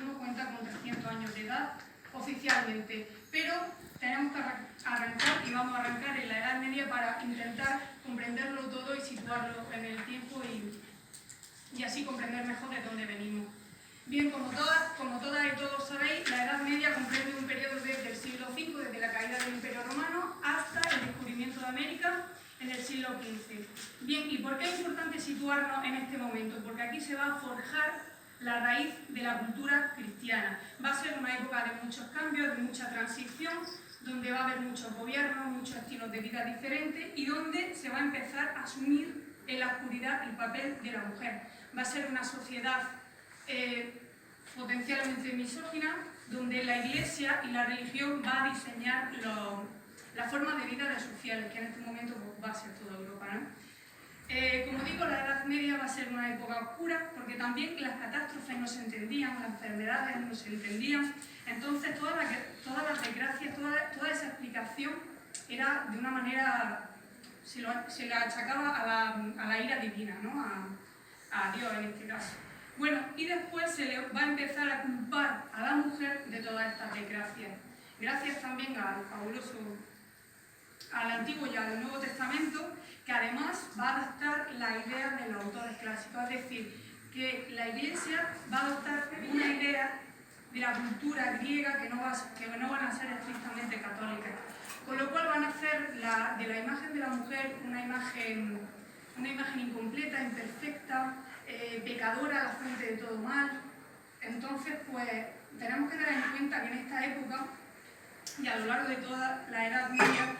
mismo cuenta con 300 años de edad oficialmente, pero tenemos que arrancar y vamos a arrancar en la Edad Media para intentar comprenderlo todo y situarlo en el tiempo y así comprender mejor de dónde venimos. Bien, como todas y todos sabéis, la Edad Media comprende un periodo desde el siglo V, desde la caída del Imperio Romano, hasta el descubrimiento de América en el siglo XV. Bien, ¿y por qué es importante situarnos en este momento? Porque aquí se va a forjar la raíz de la cultura cristiana. Va a ser una época de muchos cambios, de mucha transición, donde va a haber muchos gobiernos, muchos estilos de vida diferentes y donde se va a empezar a asumir en la oscuridad el papel de la mujer. Va a ser una sociedad potencialmente misógina, donde la Iglesia y la religión va a diseñar la forma de vida de sus fieles, que en este momento va a ser toda Europa, ¿no? Como digo, la Edad Media va a ser una época oscura, porque también las catástrofes no se entendían, las enfermedades no se entendían, entonces todas las desgracias, toda esa explicación era de una manera, se la achacaba a la ira divina, ¿no? A Dios en este caso. Bueno, y después se le va a empezar a culpar a la mujer de todas estas desgracias. Gracias también al Antiguo y al Nuevo Testamento, que además va a adaptar la idea de los autores clásicos, es decir, que la Iglesia va a adoptar una idea de la cultura griega que no van a ser estrictamente católicas, con lo cual van a hacer de la imagen de la mujer una imagen incompleta, imperfecta, pecadora, la fuente de todo mal. Entonces, pues, tenemos que tener en cuenta que en esta época y a lo largo de toda la Edad Media,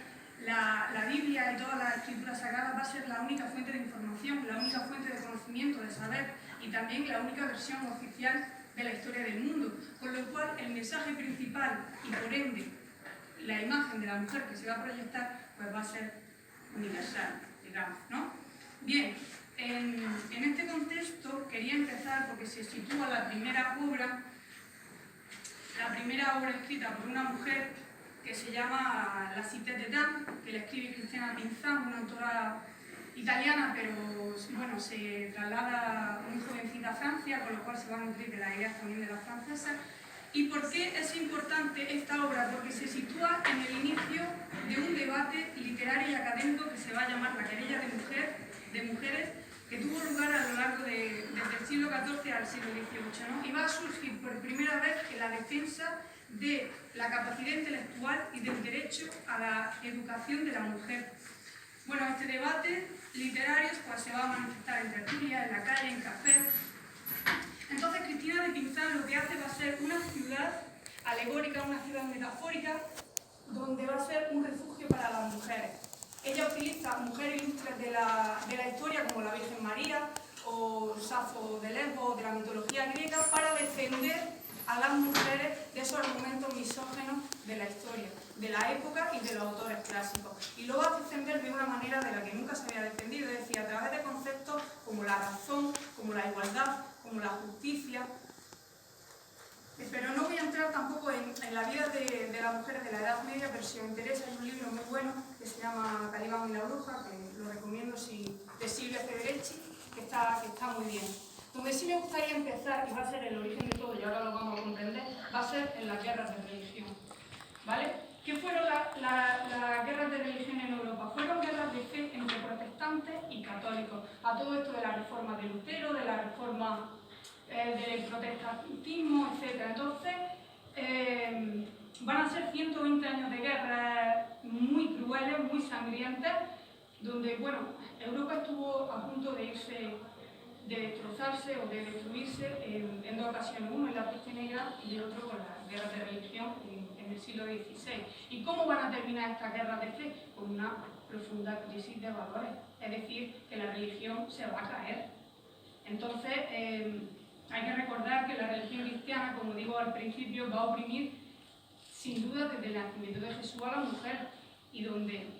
la Biblia y todas las escrituras sagradas va a ser la única fuente de información, la única fuente de conocimiento, de saber y también la única versión oficial de la historia del mundo. Con lo cual, el mensaje principal y por ende la imagen de la mujer que se va a proyectar, pues va a ser universal, digamos, ¿no? Bien, en este contexto quería empezar porque se sitúa la primera obra escrita por una mujer que se llama La Cité de Dame, que la escribe Cristiana Pinzán, una autora italiana, pero bueno, se traslada muy jovencita a Francia, con lo cual se va a nutrir de las ideas también de las francesas. ¿Y por qué es importante esta obra? Porque se sitúa en el inicio de un debate literario y académico que se va a llamar La querella de mujeres, que tuvo lugar a lo largo desde el siglo XIV al siglo XVIII, ¿no? Y va a surgir por primera vez en la defensa de la capacidad intelectual y del derecho a la educación de la mujer. Bueno, este debate literario pues, se va a manifestar en tertulias, en la calle, en cafés. Entonces Cristina de Pinzán lo que hace va a ser una ciudad alegórica, una ciudad metafórica, donde va a ser un refugio para las mujeres. Ella utiliza mujeres ilustres de la historia, como la Virgen María o Safo de Lesbos, de la mitología griega, para defender a las mujeres de esos argumentos misógenos de la historia, de la época y de los autores clásicos. Y lo va a defender de una manera de la que nunca se había defendido, es decir, a través de conceptos como la razón, como la igualdad, como la justicia. Pero no voy a entrar tampoco en la vida de las mujeres de la Edad Media, pero si os interesa hay un libro muy bueno que se llama Calibán y la bruja, que lo recomiendo, de Silvia Federici, que está muy bien. Donde sí me gustaría empezar, y va a ser el origen de todo, y ahora lo vamos a comprender, va a ser en las guerras de religión. ¿Vale? ¿Qué fueron las guerras de religión en Europa? Fueron guerras de fe entre protestantes y católicos. A todo esto de la reforma de Lutero, de la reforma del protestantismo, etc. Entonces, van a ser 120 años de guerra muy crueles, muy sangrientas, donde, bueno, Europa estuvo a punto de irse, de destrozarse o de destruirse en dos ocasiones, uno en la peste negra y el otro con las guerras de religión en el siglo XVI. ¿Y cómo van a terminar estas guerras de fe? Con una profunda crisis de valores, es decir, que la religión se va a caer. Entonces, hay que recordar que la religión cristiana, como digo al principio, va a oprimir sin duda desde el nacimiento de Jesús a la mujer, y donde,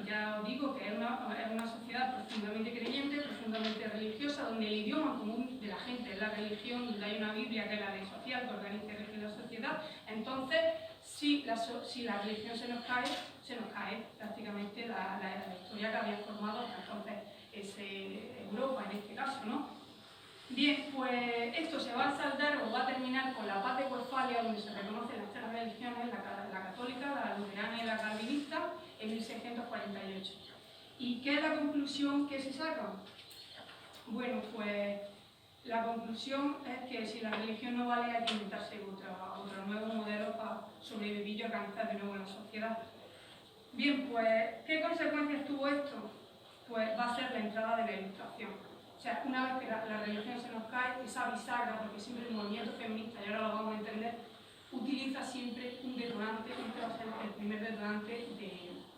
ya os digo que es una sociedad profundamente creyente, profundamente religiosa, donde el idioma común de la gente es la religión, donde hay una Biblia que es la ley social, que organiza y rige la sociedad. Entonces, si la religión se nos cae prácticamente la historia que había formado hasta entonces Europa en este caso, ¿no? Bien, pues esto se va a saldar o va a terminar con la Paz de Westfalia, donde se reconocen las tres religiones, la católica, la luterana y la calvinista, en 1648. ¿Y qué es la conclusión que se saca? Bueno, pues la conclusión es que si la religión no vale, hay que inventarse otro nuevo modelo para sobrevivir y organizar de nuevo la sociedad. Bien, pues, ¿qué consecuencias tuvo esto? Pues va a ser la entrada de la Ilustración. O sea, una vez que la religión se nos cae, esa bisagra, porque siempre el movimiento feminista, y ahora lo vamos a entender, utiliza siempre un detonante, este va a ser el primer detonante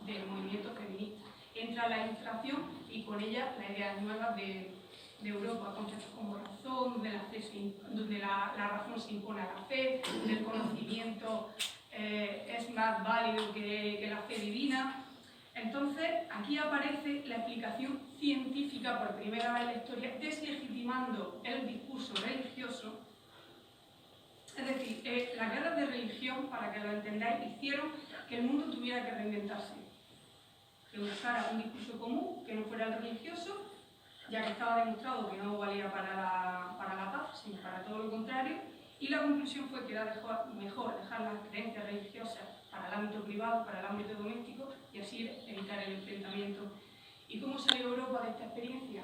del movimiento feminista. Entra la Ilustración y con ella las ideas nuevas de Europa, conceptos como razón, donde la razón se impone a la fe, donde el conocimiento es más válido que la fe divina. Entonces, aquí aparece la explicación científica por primera vez en la historia, deslegitimando el discurso religioso. Es decir, las guerras de religión, para que lo entendáis, hicieron que el mundo tuviera que reinventarse, que buscara un discurso común, que no fuera el religioso, ya que estaba demostrado que no valía para la paz, sino para todo lo contrario, y la conclusión fue que era mejor dejar las creencias religiosas para el ámbito privado, para el ámbito doméstico, y así evitar el enfrentamiento. ¿Y cómo salió Europa de esta experiencia?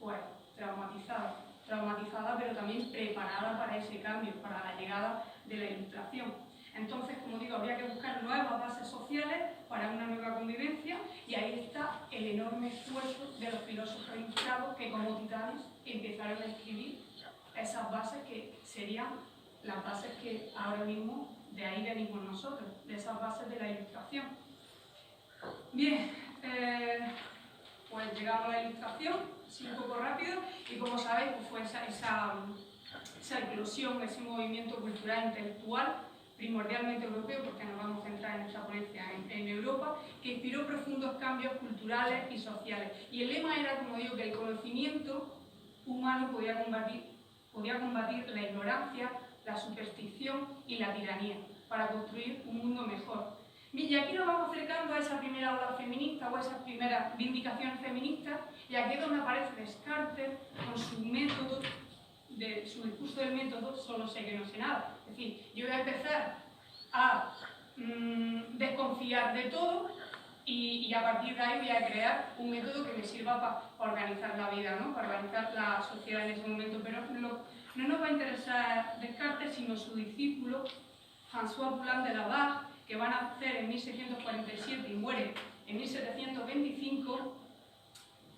Pues traumatizada, pero también preparada para ese cambio, para la llegada de la Ilustración. Entonces, como digo, habría que buscar nuevas bases sociales para una nueva convivencia, y ahí está el enorme esfuerzo de los filósofos ilustrados que, como titanes, empezaron a escribir esas bases que serían las bases que ahora mismo de ahí venimos nosotros, de esas bases de la Ilustración. Bien, pues llegamos a la Ilustración, así un poco rápido, y como sabéis, pues fue esa eclosión, ese movimiento cultural intelectual, primordialmente europeo, porque nos vamos a centrar en esta ponencia en Europa, que inspiró profundos cambios culturales y sociales. Y el lema era, como digo, que el conocimiento humano podía combatir la ignorancia, la superstición y la tiranía, para construir un mundo mejor. Y aquí nos vamos acercando a esa primera ola feminista o a esas primeras vindicaciones feministas, y aquí es donde aparece Descartes con su método, su discurso del método, solo sé que no sé nada. Es decir, yo voy a empezar a desconfiar de todo y a partir de ahí voy a crear un método que me sirva para organizar la vida, ¿no? Para organizar la sociedad en ese momento. Pero no nos va a interesar Descartes, sino su discípulo, François Poullain de la Barre, que va a nacer en 1647 y muere en 1725,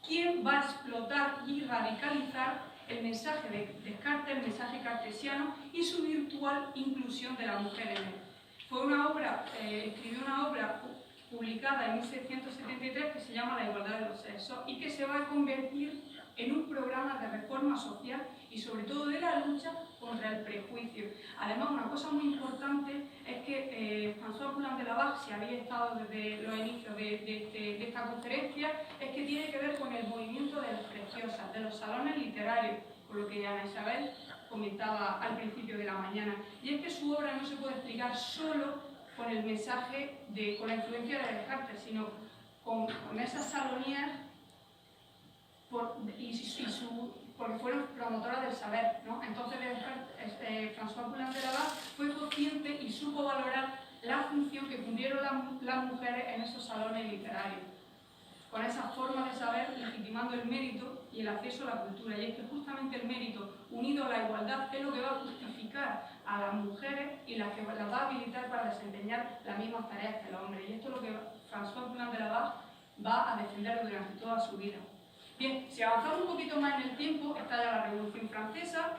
quien va a explotar y radicalizar el mensaje de Descartes, el mensaje cartesiano y su virtual inclusión de la mujer en él. Escribió una obra publicada en 1673 que se llama La igualdad de los sexos y que se va a convertir en un programa de reforma social y sobre todo de la lucha contra el prejuicio. Además, una cosa muy importante es que François Poullain de la Barre, si había estado desde los inicios de esta conferencia, es que tiene que ver con el movimiento de las preciosas, de los salones literarios, por lo que Ana Isabel comentaba al principio de la mañana. Y es que su obra no se puede explicar solo con el mensaje, con la influencia de Descartes, sino con esas salonías porque fueron promotoras del saber, ¿no? Entonces François Poullain de la Barre fue consciente y supo valorar la función que cumplieron las mujeres en esos salones literarios, con esa forma de saber legitimando el mérito y el acceso a la cultura. Y es que justamente el mérito unido a la igualdad es lo que va a justificar a las mujeres y las va a habilitar para desempeñar las mismas tareas que los hombres. Y esto es lo que François Poullain de la Barre va a defender durante toda su vida. Bien, si avanzamos un poquito más en el tiempo, está ya la Revolución Francesa,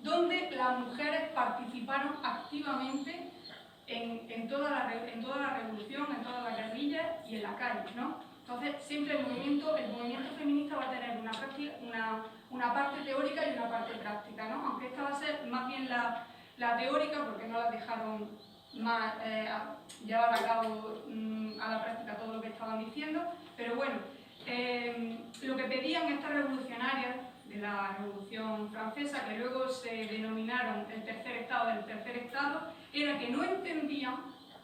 donde las mujeres participaron activamente en toda la revolución, en todas las guerrillas y en la calle, ¿no? Entonces, siempre el movimiento feminista va a tener una parte teórica y una parte práctica, ¿no? Aunque esta va a ser más bien la teórica, porque no la dejaron más llevar a cabo a la práctica todo lo que estaban diciendo, pero bueno, lo que pedían estas revolucionarias de la Revolución Francesa, que luego se denominaron el tercer estado del tercer estado, era que no entendían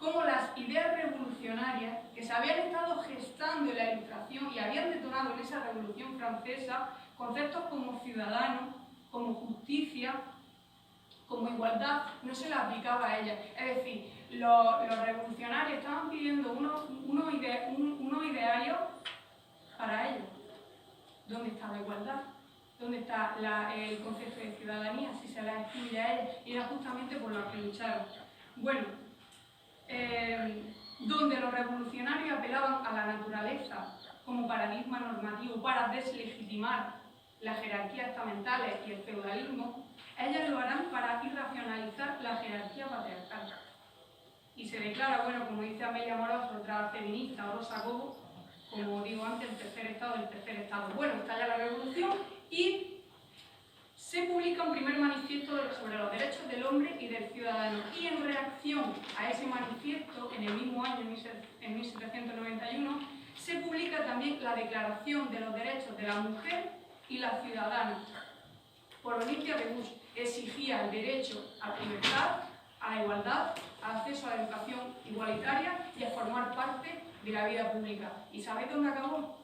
cómo las ideas revolucionarias que se habían estado gestando en la Ilustración y habían detonado en esa Revolución Francesa conceptos como ciudadano, como justicia, como igualdad, no se las aplicaba a ellas. Es decir, los revolucionarios estaban pidiendo unos idearios para ellos. ¿Dónde está la igualdad? ¿Dónde está el concepto de ciudadanía? Si se las excluye a ellas. Y era justamente por lo que lucharon. Bueno, donde los revolucionarios apelaban a la naturaleza como paradigma normativo para deslegitimar las jerarquías estamentales y el feudalismo, ellas lo harán para irracionalizar la jerarquía patriarcal. Y se declara, bueno, como dice Amelia Moroz, otra feminista, o Rosa Cobo, como digo antes, el tercer estado. Bueno, estalla la revolución y se publica un primer manifiesto sobre los derechos del hombre y del ciudadano. Y en reacción a ese manifiesto, en el mismo año, en 1791, se publica también la Declaración de los Derechos de la Mujer y la Ciudadana, por Olympia de Bush. Exigía el derecho a la libertad, a la igualdad, al acceso a la educación igualitaria y a formar parte de la vida pública. ¿Y sabéis dónde acabó?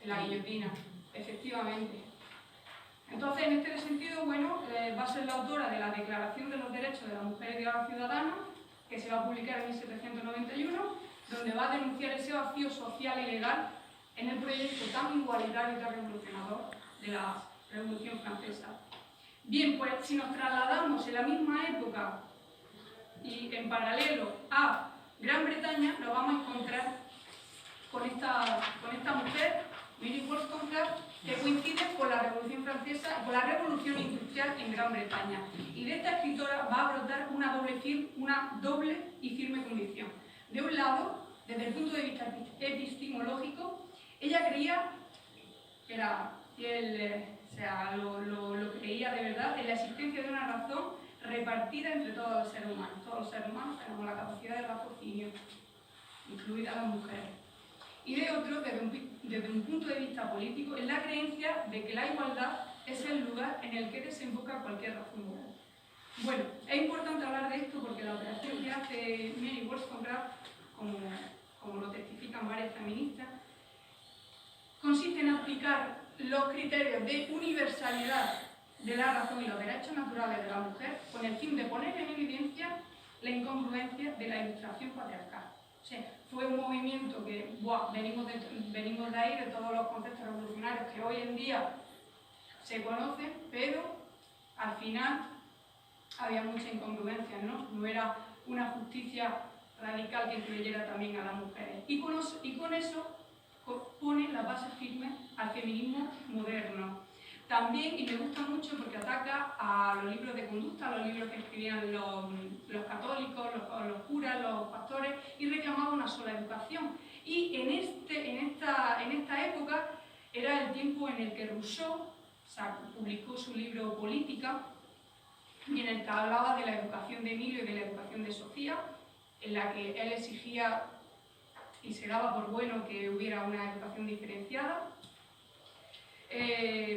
En la guillotina, efectivamente. Entonces, en este sentido, bueno, va a ser la autora de la Declaración de los Derechos de la Mujer y de los Ciudadanos, que se va a publicar en 1791, donde va a denunciar ese vacío social y legal en el proyecto tan igualitario y tan revolucionador de la Revolución Francesa. Bien, pues si nos trasladamos en la misma época y en paralelo a Gran Bretaña, nos vamos a encontrar con esta mujer, Mary Wollstonecraft, que coincide con la Revolución Francesa, con la Revolución Industrial en Gran Bretaña. Y de esta escritora va a brotar una doble y firme condición. De un lado, desde el punto de vista epistemológico, ella creía que lo que creía de verdad en la existencia de una razón repartida entre todos los seres humanos. Todos los seres humanos tenemos la capacidad de raciocinio, incluidas las mujeres. Y de otro, desde un punto de vista político, en la creencia de que la igualdad es el lugar en el que desemboca cualquier razón moral. Bueno, es importante hablar de esto porque la operación que hace Mary Wollstonecraft, como lo testifican varias feministas, consiste en aplicar los criterios de universalidad de la razón y los derechos naturales de la mujer con el fin de poner en evidencia la incongruencia de la Ilustración patriarcal. O sea, fue un movimiento que venimos de ahí, de todos los conceptos revolucionarios que hoy en día se conocen, pero al final había mucha incongruencia, ¿no? No era una justicia radical que incluyera también a las mujeres. Y con eso pone la base firme al feminismo moderno. También, y me gusta mucho porque ataca a los libros de conducta, a los libros que escribían los católicos, los curas, los pastores, y reclamaba una sola educación. Y en esta época era el tiempo en el que Rousseau publicó su libro Política, y en el que hablaba de la educación de Emilio y de la educación de Sofía, en la que él exigía y se daba por bueno que hubiera una educación diferenciada,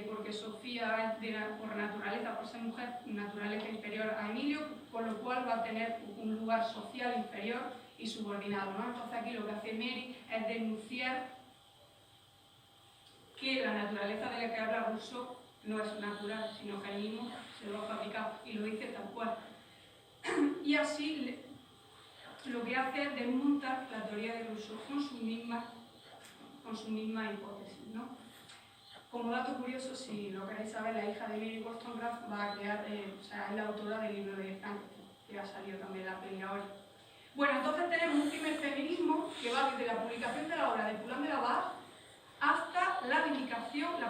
porque Sofía es por naturaleza, por ser mujer, naturaleza inferior a Emilio, con lo cual va a tener un lugar social inferior y subordinado, ¿no? Entonces aquí lo que hace Mary es denunciar que la naturaleza de la que habla Rousseau no es natural, sino que él mismo se lo ha fabricado y lo dice tal cual. Y así lo que hace es desmontar la teoría de Rousseau con su misma hipótesis, ¿no? Como dato curioso, si lo queréis saber, la hija de Mary Wollstonecraft va a crear, es la autora del libro de Frankenstein, que ha salido también la peli ahora. Bueno, entonces tenemos un primer feminismo que va desde la publicación de la obra de Poulain de la Barre hasta la publicación de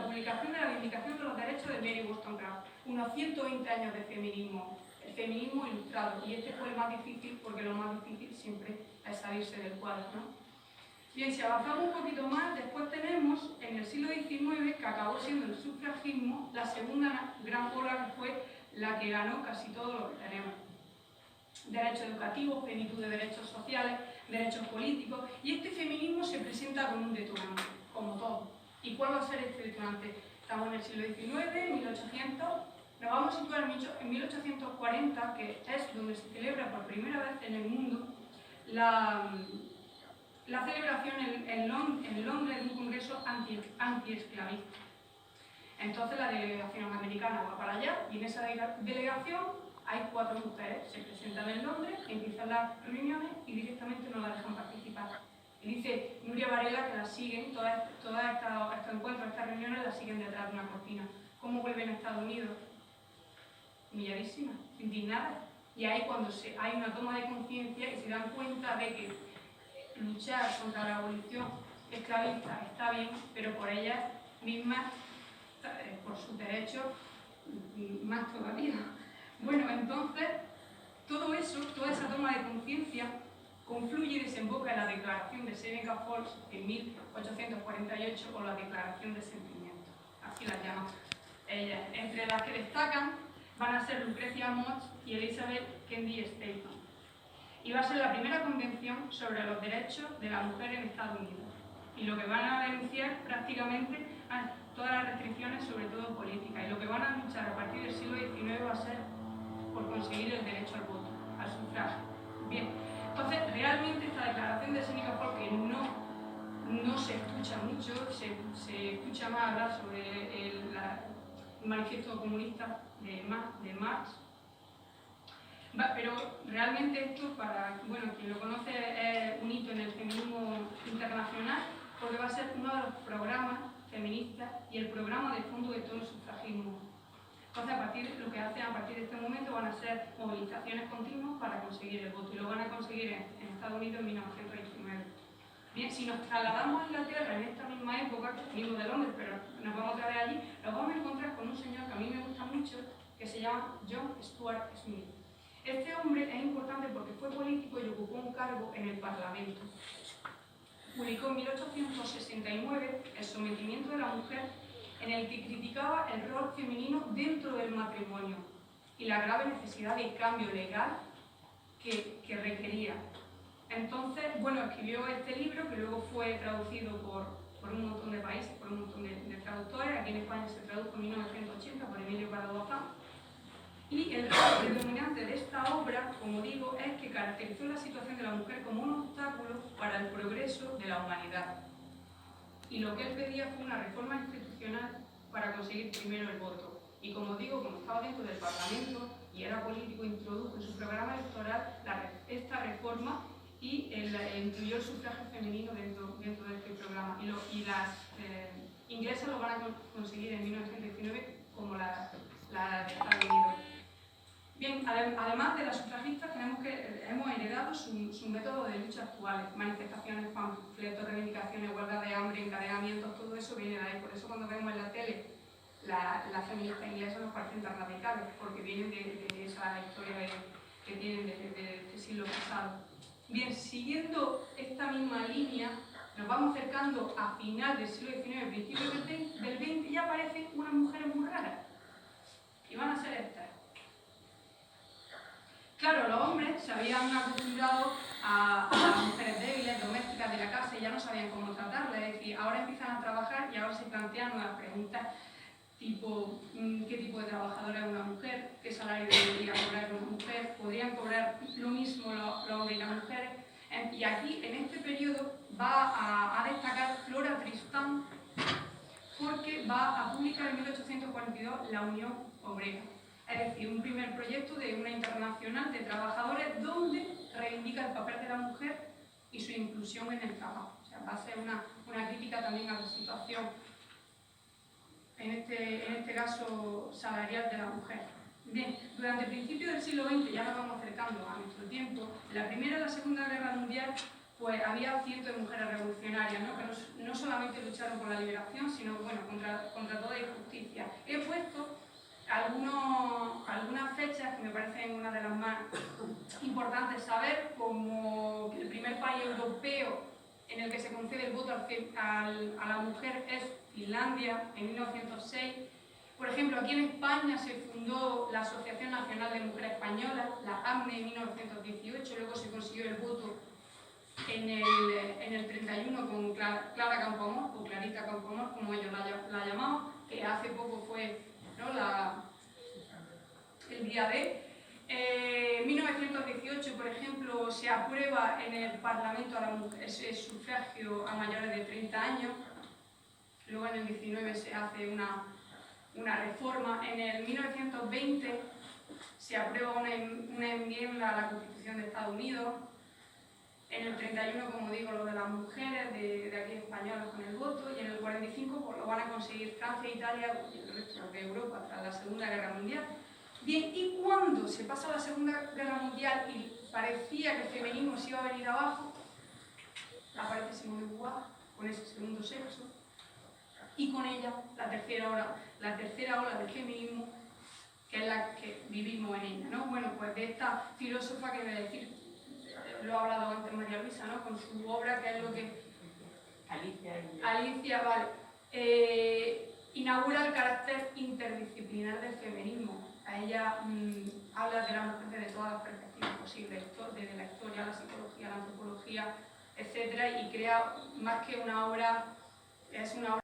la Vindicación de los Derechos de Mary Wollstonecraft. Unos 120 años de feminismo, el feminismo ilustrado. Y este fue el más difícil, porque lo más difícil siempre es salirse del cuadro, ¿no? Bien, si avanzamos un poquito más, después tenemos en el siglo XIX, que acabó siendo el sufragismo, la segunda gran ola que fue la que ganó casi todo lo que tenemos. Derechos educativos, plenitud de derechos sociales, derechos políticos, y este feminismo se presenta como un detonante, como todo. ¿Y cuál va a ser este detonante? Estamos en el siglo XIX, 1800, Nos vamos a situar en 1840, que es donde se celebra por primera vez en el mundo la celebración en Londres de un congreso anti-esclavista. Entonces la delegación americana va para allá y en esa delegación hay 4 mujeres, se presentan en Londres, empiezan las reuniones y directamente no las dejan participar. Y dice Nuria Varela que las siguen, todos estos encuentros, estas reuniones las siguen detrás de una cortina. ¿Cómo vuelven a Estados Unidos? Humilladísimas, indignadas. Y ahí cuando hay una toma de conciencia y se dan cuenta de que luchar contra la abolición esclavista está bien, pero por ellas mismas, por sus derechos, más todavía. Bueno, entonces, todo eso, toda esa toma de conciencia confluye y desemboca en la Declaración de Seneca Falls en 1848 o la Declaración de Sentimientos, así las llaman ellas. Entre las que destacan van a ser Lucrecia Mott y Elizabeth Cady Stanton. Y va a ser la primera convención sobre los derechos de la mujer en Estados Unidos. Y lo que van a denunciar prácticamente es todas las restricciones, sobre todo políticas. Y lo que van a luchar a partir del siglo XIX va a ser por conseguir el derecho al voto, al sufragio. Bien, entonces realmente esta declaración de Seneca Falls, que no se escucha mucho, se escucha más hablar sobre el manifiesto comunista de Marx, pero realmente esto, quien lo conoce, es un hito en el feminismo internacional, porque va a ser uno de los programas feministas y el programa de fondo de todo el sufragismo. Entonces, lo que hacen a partir de este momento van a ser movilizaciones continuas para conseguir el voto, y lo van a conseguir en Estados Unidos en 1919. Bien, si nos trasladamos a Inglaterra en esta misma época, venimos de Londres, pero nos vamos otra vez allí, nos vamos a encontrar con un señor que a mí me gusta mucho, que se llama John Stuart Smith. Este hombre es importante porque fue político y ocupó un cargo en el Parlamento. Publicó en 1869 El sometimiento de la mujer, en el que criticaba el rol femenino dentro del matrimonio y la grave necesidad de cambio legal que requería. Entonces, escribió este libro que luego fue traducido por un montón de países, por un montón de traductores. Aquí en España se tradujo en 1980 por Emilio Pardo Bazán. Y el rol predominante de esta obra, como digo, es que caracterizó la situación de la mujer como un obstáculo para el progreso de la humanidad. Y lo que él pedía fue una reforma institucional para conseguir primero el voto. Y como digo, como estaba dentro del Parlamento y era político, introdujo en su programa electoral esta reforma y incluyó el sufragio femenino dentro de este programa. Y las inglesas lo van a conseguir en 1919 como la de Estados Unidos. Bien, además de las sufragistas, hemos heredado su método de lucha actuales: manifestaciones, panfletos, reivindicaciones, huelgas de hambre, encadenamientos, todo eso viene de ahí. Por eso cuando vemos en la tele las feministas inglesas nos parecen tan radicales, porque vienen de esa historia que tienen desde el siglo pasado. Bien, siguiendo esta misma línea, nos vamos acercando a final del siglo XIX, principios del XX, y aparecen unas mujeres muy raras. Y van a ser estas. Claro, los hombres se habían acostumbrado a las mujeres débiles, domésticas de la casa, y ya no sabían cómo tratarlas. Es decir, ahora empiezan a trabajar y ahora se plantean nuevas preguntas, tipo, ¿qué tipo de trabajadora es una mujer? ¿Qué salario debería cobrar una mujer? ¿Podrían cobrar lo mismo los hombres y las mujeres? Y aquí, en este periodo, va a destacar Flora Tristán, porque va a publicar en 1842 La Unión Obrera. Es decir, un primer proyecto de una internacional de trabajadores donde reivindica el papel de la mujer y su inclusión en el trabajo. O sea, va a ser una crítica también a la situación, en este caso salarial, de la mujer. Bien, durante el principio del siglo XX, ya nos vamos acercando a nuestro tiempo, en la Primera y la Segunda Guerra Mundial, pues había cientos de mujeres revolucionarias, ¿no? Que no solamente lucharon por la liberación, sino contra toda injusticia. He puesto algunas fechas que me parecen una de las más importantes saber, como que el primer país europeo en el que se concede el voto a la mujer es Finlandia, en 1906. Por ejemplo, aquí en España se fundó la Asociación Nacional de Mujeres Españolas, la AMNE, en 1918, luego se consiguió el voto en el 31 con Clara Campoamor, o Clarita Campoamor, como ellos la llamamos, que hace poco fue, ¿no?, el día de. En 1918, por ejemplo, se aprueba en el Parlamento a la mujer, el sufragio a mayores de 30 años. Luego en el 19 se hace una reforma. En el 1920 se aprueba una enmienda a la Constitución de Estados Unidos. En el 31, como digo, lo de las mujeres de aquí españolas con el voto, y en el 45 pues, lo van a conseguir Francia, Italia y el resto de Europa tras la Segunda Guerra Mundial. Bien, y cuando se pasa la Segunda Guerra Mundial y parecía que el feminismo se iba a venir abajo, aparece Simone de Beauvoir con ese segundo sexo, y con ella la tercera ola del feminismo, que es la que vivimos en ella, ¿no? Bueno, pues de esta filósofa que voy a decir, lo ha hablado antes María Luisa, ¿no? Con su obra, que es lo que... Alicia, vale. Inaugura el carácter interdisciplinar del feminismo. A ella habla de la mujer desde todas las perspectivas posibles, desde la historia, la psicología, la antropología, etc. Y crea más que una obra, es una obra